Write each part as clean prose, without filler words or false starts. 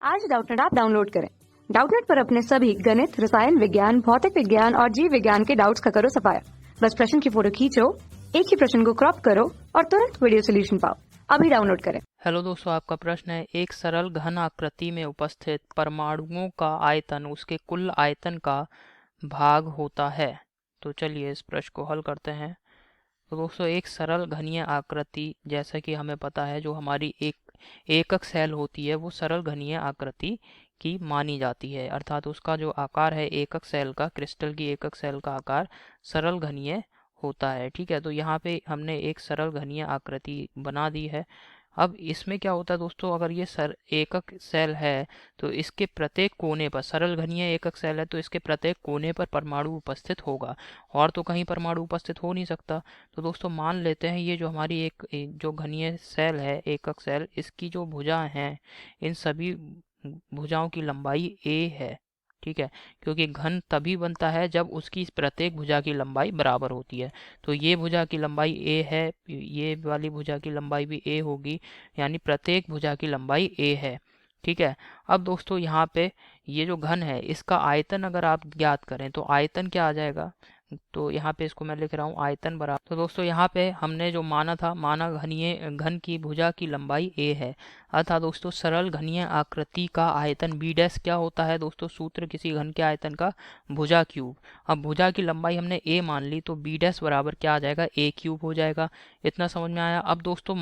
आज Doubtnut app download करें। Doubtnut पर अपने सभी गणित, रसायन विज्ञान, भौतिक विज्ञान और जीव विज्ञान के डाउट्स का करो सफाया। बस प्रश्न की फोटो खींचो, एक ही प्रश्न को क्रॉप करो और तुरंत वीडियो सोल्यूशन पाओ। अभी डाउनलोड करें। हेलो दोस्तों, आपका प्रश्न है एक सरल घन आकृति में उपस्थित परमाणुओं का आयतन उसके कुल आयतन का भाग होता है। तो चलिए इस प्रश्न को हल करते हैं। तो दोस्तों, एक सरल घनीय आकृति, जैसा कि हमें पता है, जो हमारी एक एकक सेल होती है वो सरल घनीय आकृति की मानी जाती है। अर्थात उसका जो आकार है एकक सेल का, क्रिस्टल की एकक सेल का आकार सरल घनीय होता है। ठीक है, तो यहाँ पे हमने एक सरल घनीय आकृति बना दी है। अब इसमें क्या होता है दोस्तों, अगर ये एकक सेल है तो इसके प्रत्येक कोने पर, सरल घनीय एकक सेल है तो इसके प्रत्येक कोने पर परमाणु उपस्थित होगा, और तो कहीं परमाणु उपस्थित हो नहीं सकता। तो दोस्तों मान लेते हैं ये जो हमारी जो घनीय सेल है एकक सेल, इसकी जो भुजा हैं, इन सभी भुजाओं की लंबाई a है। ठीक है, क्योंकि घन तभी बनता है जब उसकी प्रत्येक भुजा की लंबाई बराबर होती है। तो ये भुजा की लंबाई a है, ये वाली भुजा की लंबाई भी a होगी, यानी प्रत्येक भुजा की लंबाई a है। ठीक है, अब दोस्तों यहाँ पे ये जो घन है इसका आयतन अगर आप ज्ञात करें तो आयतन क्या आ जाएगा, तो यहाँ पे इसको मैं लिख रहा हूँ आयतन बराबर। तो दोस्तों यहाँ पे हमने जो माना था, माना घनीय घन की भुजा की लंबाई a है। अर्थात दोस्तों सरल घनीय आकृति का आयतन b डैश क्या होता है दोस्तों, सूत्र किसी घन के आयतन का भुजा क्यूब। अब भुजा की लंबाई हमने a मान ली तो b डैश बराबर क्या आ जाएगा, a क्यूब हो जाएगा। इतना समझ में आया। अब दोस्तों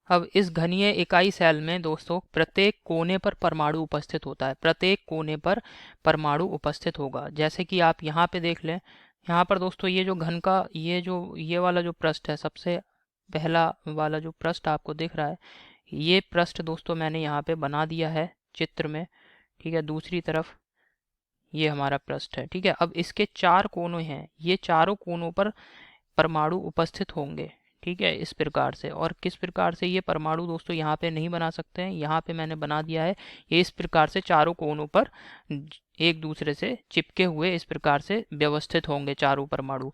अब इस घनीय इकाई सेल में दोस्तों प्रत्येक कोने पर परमाणु उपस्थित होता है, प्रत्येक कोने पर परमाणु उपस्थित होगा। जैसे कि आप यहाँ पे देख लें, यहाँ पर दोस्तों ये जो घन का ये वाला जो पृष्ठ है, सबसे पहला वाला जो पृष्ठ आपको दिख रहा है, ये पृष्ठ दोस्तों मैंने यहाँ पे बना दिया है चित्र में। ठीक है, दूसरी तरफ ये हमारा पृष्ठ है। ठीक है, अब इसके चार कोने हैं, ये चारों कोनों पर परमाणु उपस्थित होंगे। ठीक है, इस प्रकार से। और किस प्रकार से ये परमाणु दोस्तों यहाँ पे नहीं बना सकते हैं, यहाँ पे मैंने बना दिया है। ये इस प्रकार से चारों कोनों पर एक दूसरे से चिपके हुए इस प्रकार से व्यवस्थित होंगे चारों परमाणु।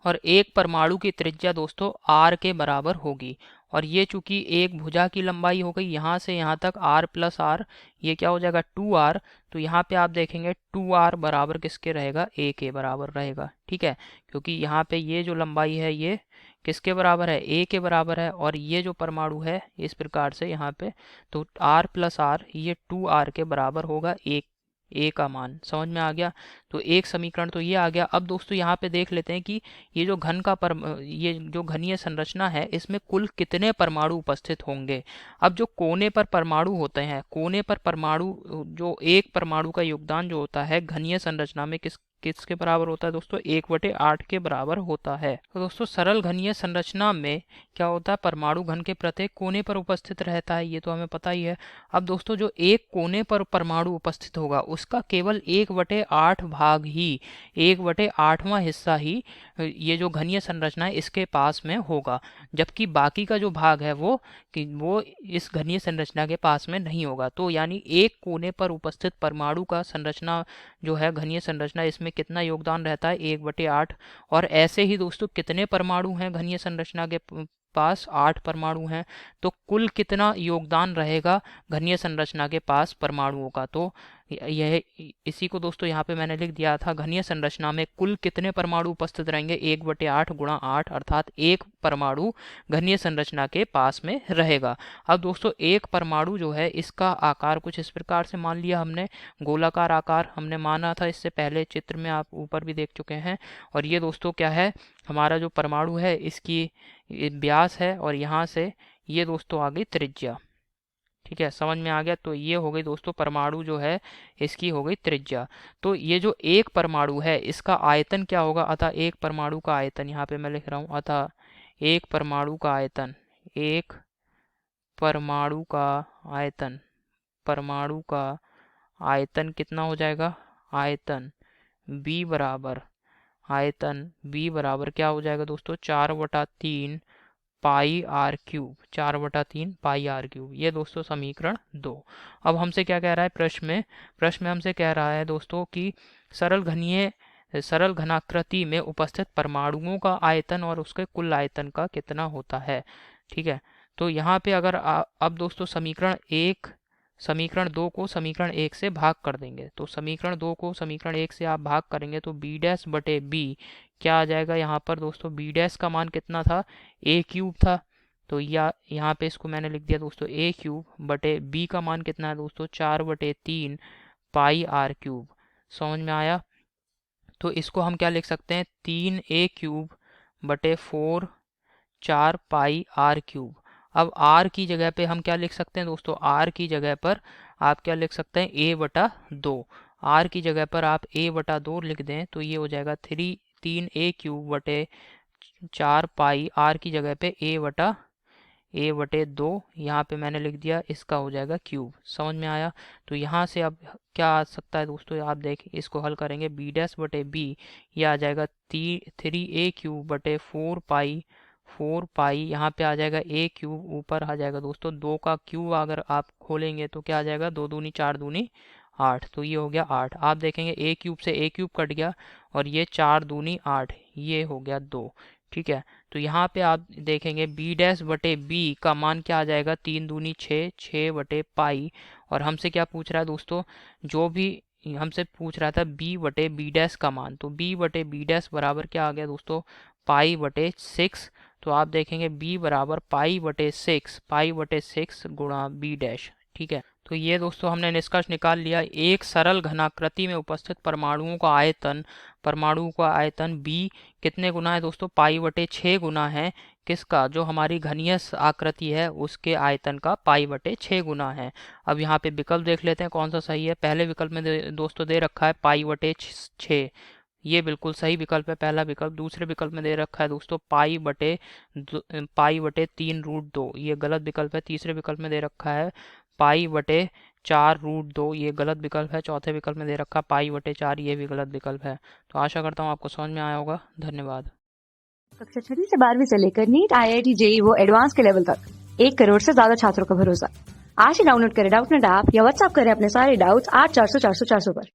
और एक परमाणु की त्रिज्या दोस्तों r के बराबर होगी। और ये चूंकि एक भुजा की लंबाई हो गई यहाँ से यहाँ तक r प्लस r, ये क्या हो जाएगा 2r। तो यहाँ पे आप देखेंगे 2r बराबर किसके रहेगा, a के बराबर रहेगा। ठीक है, क्योंकि यहाँ पे ये जो लंबाई है ये किसके बराबर है, a के बराबर है। और ये जो परमाणु है इस प्रकार से यहाँ पे, तो r प्लस r ये 2r के बराबर होगा, ए का मान। समझ में आ गया। तो एक समीकरण तो ये आ गया। अब दोस्तों यहाँ पे देख लेते हैं कि ये जो ये जो घनीय संरचना है इसमें कुल कितने परमाणु उपस्थित होंगे। अब जो कोने पर परमाणु होते हैं, कोने पर परमाणु, जो एक परमाणु का योगदान जो होता है घनीय संरचना में किसके बराबर होता है दोस्तों, 1/8 के बराबर होता है। तो दोस्तों सरल घनीय संरचना में क्या होता है, परमाणु घन के प्रत्येक कोने पर उपस्थित रहता है, ये तो हमें पता ही है। अब दोस्तों जो एक कोने पर परमाणु उपस्थित होगा उसका केवल 1/8 भाग ही, 1/8वां हिस्सा ही ये जो घनीय संरचना है इसके पास में होगा, जबकि बाकी का जो भाग है वो इस घनीय संरचना के पास में नहीं होगा। तो यानी एक कोने पर उपस्थित परमाणु का संरचना जो है घनीय संरचना, इसमें कितना योगदान रहता है, 1/8। और ऐसे ही दोस्तों कितने परमाणु हैं घनीय संरचना के पास, 8 परमाणु हैं। तो कुल कितना योगदान रहेगा घनीय संरचना के पास परमाणुओं का, तो यह इसी को दोस्तों यहाँ पे मैंने लिख दिया था, घनीय संरचना में कुल कितने परमाणु उपस्थित रहेंगे, 1/8 गुणा 8, अर्थात एक परमाणु घनीय संरचना के पास में रहेगा। अब दोस्तों एक परमाणु जो है इसका आकार कुछ इस प्रकार से मान लिया हमने, गोलाकार आकार हमने माना था, इससे पहले चित्र में आप ऊपर भी देख चुके हैं। और ये दोस्तों क्या है, हमारा जो परमाणु है इसकी व्यास है, और यहाँ से ये दोस्तों आ गई त्रिज्या। ठीक है, समझ में आ गया। तो ये हो गई दोस्तों परमाणु जो है इसकी हो गई त्रिज्या। तो ये जो एक परमाणु है इसका आयतन क्या होगा, अतः एक परमाणु का आयतन यहाँ पे मैं लिख रहा हूँ, अतः एक परमाणु का आयतन, एक परमाणु का आयतन, परमाणु का आयतन कितना हो जाएगा, आयतन b बराबर, आयतन b बराबर क्या हो जाएगा दोस्तों, 4/3 pi r cube, 4/3 pi r cube. ये दोस्तों समीकरण 2। अब हमसे क्या कह रहा है प्रश्न में हमसे कह रहा है दोस्तों कि सरल घनाकृति में उपस्थित परमाणुओं का आयतन और उसके कुल आयतन का कितना होता है। ठीक है, तो यहाँ पे अगर अब दोस्तों समीकरण 1 समीकरण 2 को समीकरण 1 से भाग कर देंगे। तो समीकरण 2 को समीकरण 1 से आप भाग करेंगे तो बी डैश बटे बी क्या आ जाएगा यहाँ पर दोस्तों, बी डैश का मान कितना था, ए क्यूब था। तो यहाँ पे इसको मैंने लिख दिया दोस्तों ए क्यूब बटे बी का मान कितना है दोस्तों, 4/3 पाई आर क्यूब। समझ में आया। तो इसको हम क्या लिख सकते हैं, 3a क्यूब बटे 4 पाई आर क्यूब। अब आर की जगह पे हम क्या लिख सकते हैं दोस्तों, आर की जगह पर आप क्या लिख सकते हैं, a/2। आर की जगह पर आप a/2 लिख दें तो ये हो जाएगा 3a क्यूब बटे 4 पाई, आर की जगह पे a/2 यहाँ पे मैंने लिख दिया, इसका हो जाएगा क्यूब। समझ में आया। तो यहाँ से अब क्या आ सकता है दोस्तों, आप देखिए इसको हल करेंगे, बी डैश बटे बी ये आ जाएगा 3a क्यूब बटे 4 पाई यहाँ पे आ जाएगा a क्यूब, ऊपर आ जाएगा दोस्तों 2 का क्यूब, अगर आप खोलेंगे तो क्या आ जाएगा, 2 दूनी 4 दूनी 8, तो ये हो गया 8। आप देखेंगे a क्यूब से a क्यूब कट गया और ये 4 दूनी 8, ये हो गया 2। ठीक है। तो यहाँ पे आप देखेंगे बी डैश बटे बी का मान क्या आ जाएगा, 3 दूनी 6, 6 बटे पाई। और हमसे क्या पूछ रहा है दोस्तों, जो भी हमसे पूछ रहा था b बटे बी डैश का मान, तो b बटे बी डैश बराबर क्या आ गया दोस्तों, पाई बटे 6। तो आप देखेंगे b बराबर पाई बटे 6 गुणा बी डैश। ठीक है। तो ये दोस्तों हमने निष्कर्ष निकाल लिया, एक सरल घनाकृति में उपस्थित परमाणुओं का आयतन b कितने गुना है दोस्तों, पाई बटे 6 गुना है किसका, जो हमारी घनीय आकृति है उसके आयतन का पाई बटे 6 गुना है। अब यहाँ पे विकल्प देख लेते हैं कौन सा सही है। पहले विकल्प में दोस्तों दे रखा है पाई बटे 6, ये बिल्कुल सही विकल्प है पहला विकल्प। दूसरे विकल्प में दे रखा है दोस्तों पाई बटे 3√2, ये गलत विकल्प है। तीसरे विकल्प में दे रखा है पाई बटे 4√2, ये गलत विकल्प है। चौथे विकल्प में दे रखा पाई बटे 4, ये भी गलत विकल्प है। तो आशा करता हूँ आपको समझ में आया होगा। धन्यवाद। कक्षा 6 से 12वीं से लेकर नीट, IIT, JEE वो एडवांस के लेवल तक 1 करोड़ से ज्यादा छात्रों का भरोसा। आज ही डाउनलोड करें डाउटनेट ऐप या व्हाट्सएप करें अपने सारे डाउट्स 8400 400 400 पर।